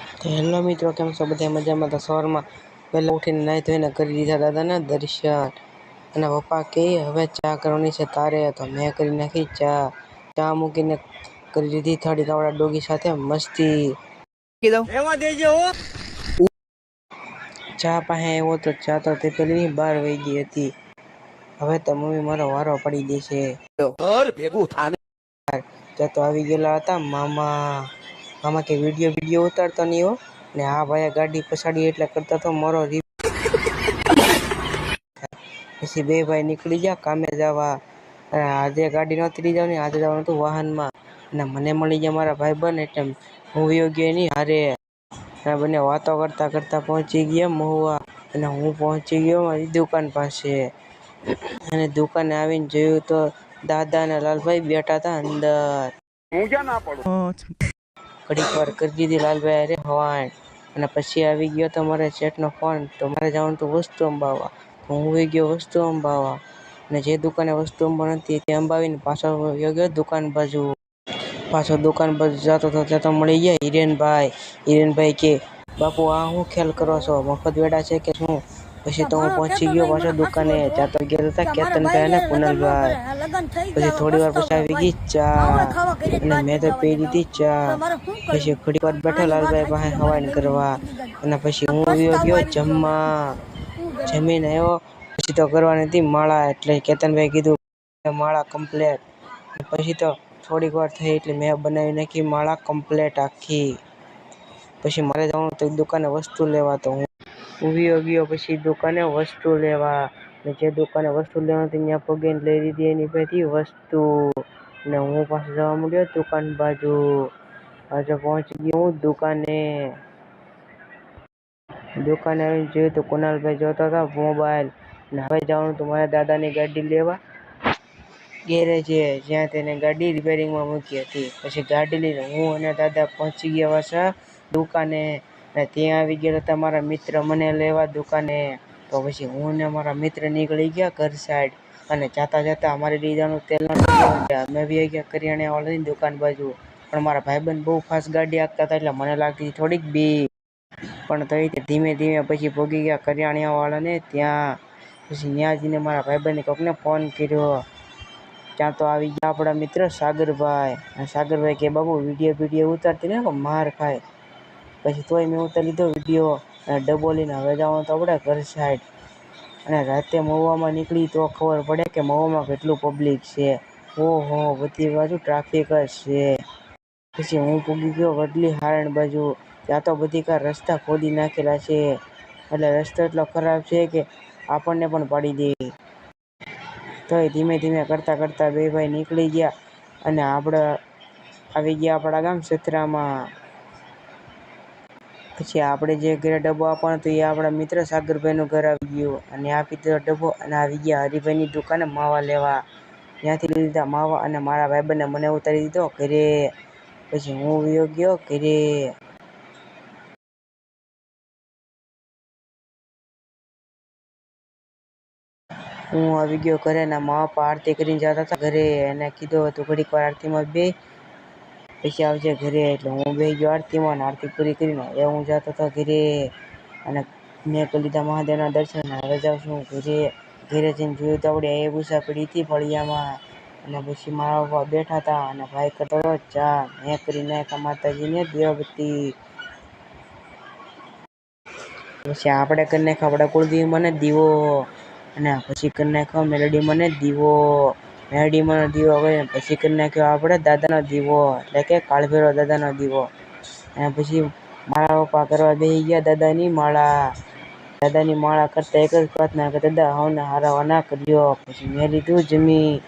તો હેલો મિત્રો, કેમ છો? બધા મજામાં? તો સવારમાં પહેલાં ઉઠીને નાહી ધોઈને કરી દીધા દાદાના દર્શન. અને પપ્પા કહે હવે ચા કરવાની છે તારે, તો મેં કરી નાખી ચા મૂકીને કરી દીધી થોડીક આપણા ડોગી સાથે મસ્તી. ચા પાસે આવ્યો તો ચા તો તે પેલી બહાર વહી ગઈ હતી. હવે તો મમ્મી મારો વારો પડી દેશે. ભેગું થાને ત્યાં તો આવી ગયેલા હતા મામા કે વિડીયો ઉતારતો નહીં હો. ને આ ભાઈ ગાડી પછાડી એટલે કરતા તો મારો પછી બે ભાઈ નીકળી ગયા કામે જવા. આજે ગાડી નહોતી લઈ જવાની, આજે જવાનું હતું વાહનમાં. અને મને મળી ગયા મારા ભાઈબંધ, એટલે હું વયો ગયો એની હારે. અને બંને વાતો કરતા કરતા પહોંચી ગયા મહુવા. અને હું પહોંચી ગયો મારી દુકાન પાસે. અને દુકાને આવીને જોયું તો દાદા અને લાલભાઈ બેઠા હતા અંદર. હું ક્યાં ના પડું. ઘડીક વાર કરી દીધી લાલભાઈ અરે હવાણ. અને પછી આવી ગયો તો મારે શેઠનો ફોન, તો મારે જવાનું હતું વસ્તુ અંબાવવા. તો હું વહી ગયો વસ્તુ અંબાવવા. અને જે દુકાને વસ્તુ અંબાવવાની હતી તે અંબાવીને પાછો વયો ગયો દુકાન બાજુ. પાછો દુકાન બાજુ જતો હતો ત્યાં તો મળી ગયા હિરેનભાઈ. હિરેનભાઈ કે બાપુ આ શું ખ્યાલ કરો છો, મફત વેડા છે કે શું? પછી તો હું પહોંચી ગયો પાછો દુકાને. ત્યાં તો ગયા હતા કેતનભાઈ અને કુનલભાઈ. પછી થોડી વાર પછી આવી ગઈ ચા, અને મેં તો પી લીધી ચા. પછી ઘડી વાર બેઠો લાલભાઈ પાસે હવાઈન કરવા. અને પછી હું આવ્યો ગયો જમવા. જમીને આવ્યો પછી તો કરવાની હતી માળા, એટલે કેતનભાઈ કીધું માળા કમ્પ્લેટ. પછી તો થોડીક વાર થઈ એટલે મેં બનાવી નાખી માળા કમ્પ્લેટ આખી. પછી મારે જવાનું તો દુકાને વસ્તુ લેવા, તો હું ઉભી ગયો પછી દુકાને વસ્તુ લેવા. જે દુકાને વસ્તુ લેવાની હતી ત્યાં પગીને લઈ લીધી એની પાસેથી વસ્તુ. ને હું પાછો જવા માંડ્યો દુકાન બાજુ. પાછો પહોંચી ગયો હું દુકાને. દુકાને આવીને જોયું તો કુનાલભાઈ જોતા હતા મોબાઈલ. ને હવે જવાનું હતું મારા દાદાની ગાડી લેવા ગેરેજે, જ્યાં તેને ગાડી રિપેરિંગમાં મૂકી હતી. પછી ગાડી લઈને હું અને દાદા પહોંચી ગયા પાછા દુકાને. અને ત્યાં આવી ગયા હતા મારા મિત્ર મને લેવા દુકાને. તો પછી હું ને મારા મિત્ર નીકળી ગયા ઘર સાઈડ. અને જાતા જાતા અમારે લઈ જવાનું તેલ અમે બી ગયા કરિયાણાવાળાની દુકાન બાજુ. પણ મારા ભાઈબંધ બહુ ફાસ્ટ ગાડી હાંકતા હતા એટલે મને લાગતી થોડીક બીક. પણ તોય ધીમે ધીમે પછી પહોંચી ગયા કરિયાણાવાળાને ત્યાં. પછી ત્યાં જઈને મારા ભાઈબંધે કોકને ફોન કર્યો. ત્યાં તો આવી ગયા આપણા મિત્ર સાગરભાઈ. અને સાગરભાઈ કે બાબુ વિડીયો ઉતારતી ને માર ખાય. પછી તોય મેં ઉતારી લીધો વિડીયો અને ડબ્બો લઈને હવે જવાનું તો આપણે ઘર સાઈડ. અને રાતે મહુવામાં નીકળી તો ખબર પડે કે મહુવામાં કેટલું પબ્લિક છે. ઓહો, બધી બાજુ ટ્રાફિક જ છે. પછી હું પૂગી ગયો વડલી હારણ બાજુ. ત્યાં તો બધી કાર રસ્તા ખોદી નાખેલા છે. એટલે રસ્તો એટલો ખરાબ છે કે આપણને પણ પાડી દે. તોય ધીમે ધીમે કરતા કરતા બે ભાઈ નીકળી ગયા. અને આપણે આવી ગયા આપણા ગામ સથરામાં. પછી આપણે જે ઘરે ડબ્બો આપવાનો હતો એ આપણા મિત્ર સાગરભાઈનું ઘર આવી ગયું. અને આપી દીધો ડબ્બો અને આવી ગયા હરિભાઈની દુકાને માવા લેવા. ત્યાંથી લઈ લીધા માવા અને મારા ભાઈબંધને મને ઉતારી દીધો ઘરે. પછી હું વયો ગયો ઘરે. હું આવી ગયો ઘરે. ના મા પપ્પા આરતી કરીને જતા હતા ઘરે. એને કીધું હતું ઘડીક વાર આરતીમાં બે પછી આવજે ઘરે. એટલે હું બેસી ગયો આરતીમાં. આરતી પૂરી કરીને હવે હું જતો હતો ઘરે. અને મેં કરી લીધા મહાદેવના દર્શન. હવે જાઉં છું ઘરે. ઘરે જઈને જોયું તો આપણે હાયાબુસા પડી હતી ફળિયામાં. અને પછી મારા પપ્પા બેઠા હતા અને ભાઈ કરતો હતો ચા. મેં કરી નાખ્યા માતાજીને દીવાબત્તી. પછી આપણે કરી નાખ્યો આપણા કુળદેવી મને દીવો. અને પછી કરી નાખ્યો મેલડી મને દીવો. મેલડી મને દીવો કરીને પછી કરી નાખ્યો આપણે દાદાનો દીવો, એટલે કે કાળભૈરવ દાદાનો દીવો. અને પછી મારા પપ્પા કરવા બેસી ગયા દાદાની માળા. દાદાની માળા કરતા એક જ પ્રાર્થના કે દાદા સૌને હારા વાના કરજો. પછી મેં લીધું જમી.